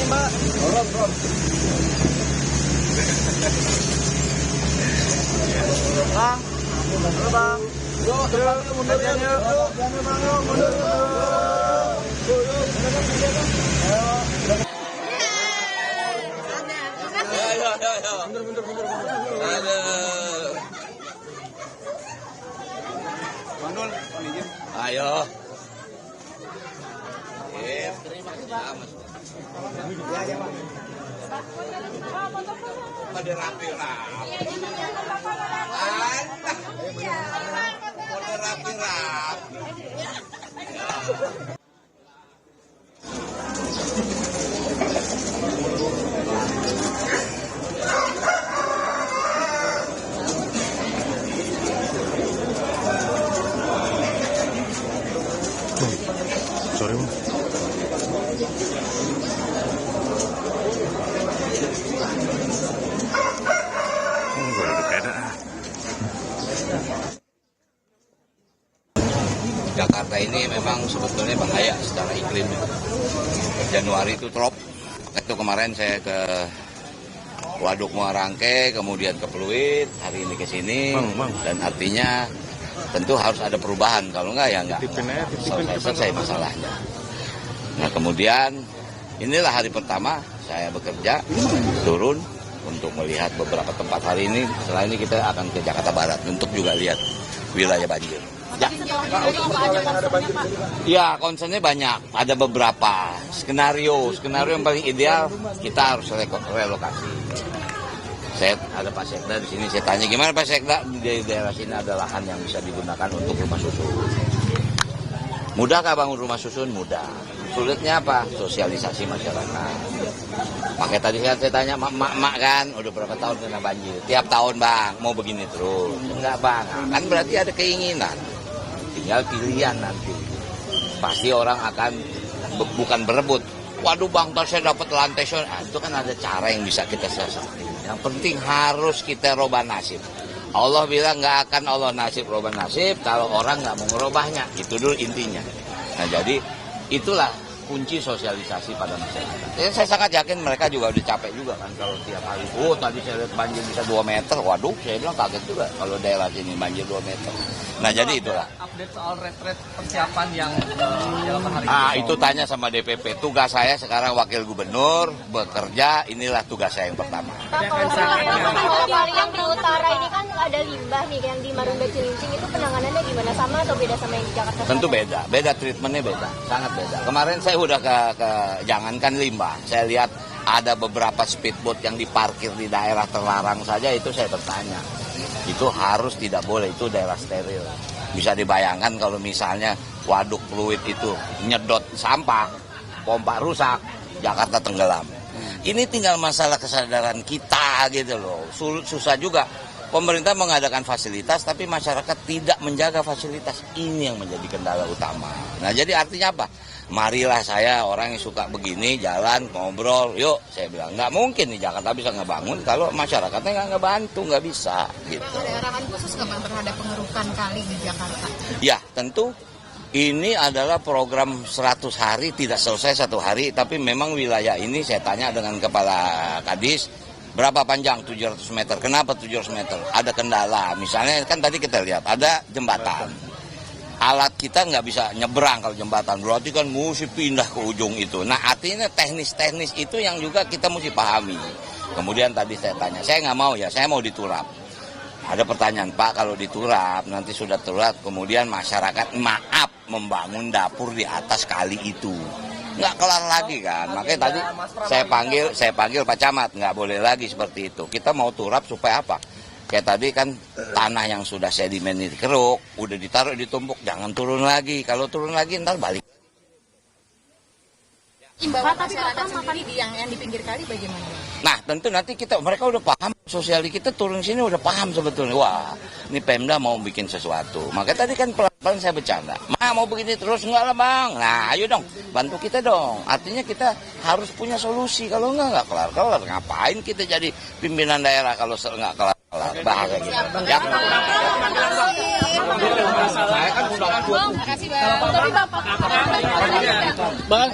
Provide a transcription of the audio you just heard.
Mbak. Rom. Bang. Halo, Bang. Yuk, mundur yuk. Mundur. Ayo. Mundur. Aduh. Mandul, izin. Ayo. Terima kasih. Pada rapi. Sorry, Bang. Jakarta ini memang sebetulnya bahaya secara iklim. Januari itu drop. Itu kemarin saya ke Waduk Muarangke, kemudian ke Pluit, hari ini ke sini. Dan artinya tentu harus ada perubahan. Kalau enggak ya enggak selesai masalahnya. Nah kemudian inilah hari pertama saya bekerja, turun untuk melihat beberapa tempat hari ini. Setelah ini kita akan ke Jakarta Barat untuk juga lihat wilayah banjir. Ya, concernnya banyak. Ada beberapa skenario yang paling ideal kita harus relokasi. Saya ada Pak Sekda di sini. Saya tanya gimana Pak Sekda, di daerah sini ada lahan yang bisa digunakan untuk rumah susun. Mudahkah bangun rumah susun? Mudah. Sulitnya apa? Sosialisasi masyarakat. Makanya tadi saya tanya mak kan, udah berapa tahun kena banjir? Tiap tahun bang, mau begini terus? Enggak bang, kan berarti ada keinginan. Tinggal pilihan nanti. Pasti orang akan bukan berebut. Waduh bang, saya dapat lantai. Itu kan ada cara yang bisa kita siasati. Yang penting harus kita robah nasib. Allah bilang nggak akan Allah robah nasib kalau orang nggak mau ngerubahnya. Itu dulu intinya. Nah jadi itulah kunci sosialisasi pada masyarakat. Ya, saya sangat yakin mereka juga udah capek juga kan kalau tiap hari. Tadi saya lihat banjir bisa 2 meter. Waduh, saya bilang kaget juga kalau daerah sini banjir 2 meter. Nah, jadi itulah. Update soal retret persiapan yang dilakukan hari ini. Itu tanya sama DPP. Tugas saya sekarang wakil gubernur, bekerja, inilah tugas saya yang pertama. Pak, kalau yang di utara ini kan ada limbah nih, yang di Marunda Cilincing itu penanganannya gimana? Sama atau beda sama yang di Jakarta? Tentu beda treatmentnya beda, sangat beda. Kemarin saya udah ke jangankan limbah, saya lihat ada beberapa speedboat yang diparkir di daerah terlarang saja, itu saya bertanya. Itu harus tidak boleh, itu daerah steril. Bisa dibayangkan kalau misalnya waduk Pluit itu nyedot sampah, pompa rusak, Jakarta tenggelam. Ini tinggal masalah kesadaran kita gitu loh. Susah juga. Pemerintah mengadakan fasilitas, tapi masyarakat tidak menjaga fasilitas. Ini yang menjadi kendala utama. Nah, jadi artinya apa? Marilah saya orang yang suka begini, jalan, ngobrol, yuk. Saya bilang, nggak mungkin nih Jakarta bisa ngebangun kalau masyarakatnya nggak ngebantu, nggak bisa. Gitu. Ada arahan khusus nggak Bang terhadap pengerukan kali di Jakarta? Ya, tentu. Ini adalah program 100 hari, tidak selesai 1 hari, tapi memang wilayah ini saya tanya dengan Kepala Kadis, berapa panjang 700 meter, kenapa 700 meter? Ada kendala, misalnya kan tadi kita lihat, ada jembatan. Alat kita nggak bisa nyebrang kalau jembatan, berarti kan mesti pindah ke ujung itu. Nah artinya teknis-teknis itu yang juga kita mesti pahami. Kemudian tadi saya tanya, saya nggak mau ya, saya mau diturap. Ada pertanyaan, Pak, kalau diturap, nanti sudah turap, kemudian masyarakat maaf membangun dapur di atas kali itu. Nggak kelar lagi kan, makanya tadi saya panggil Pak Camat, nggak boleh lagi seperti itu. Kita mau turap supaya apa? Kayak tadi kan tanah yang sudah sedimen ini keruk, udah ditaruh ditumpuk, jangan turun lagi. Kalau turun lagi ntar balik. Imbauan masyarakat sendiri yang di pinggir kali bagaimana? Nah tentu nanti mereka udah paham, sosiali kita turun sini udah paham sebetulnya. Wah ini Pemda mau bikin sesuatu. Makanya tadi kan pelan-pelan saya bercanda. Mau begini terus enggak lah bang. Nah ayo dong bantu kita dong. Artinya kita harus punya solusi. Kalau enggak kelar-kelar. Ngapain kita jadi pimpinan daerah kalau nggak kelar-kelar. Bahaya gitu. Ya. Saya kan undangan 20. Terima kasih bang. Tapi bapak. Bang.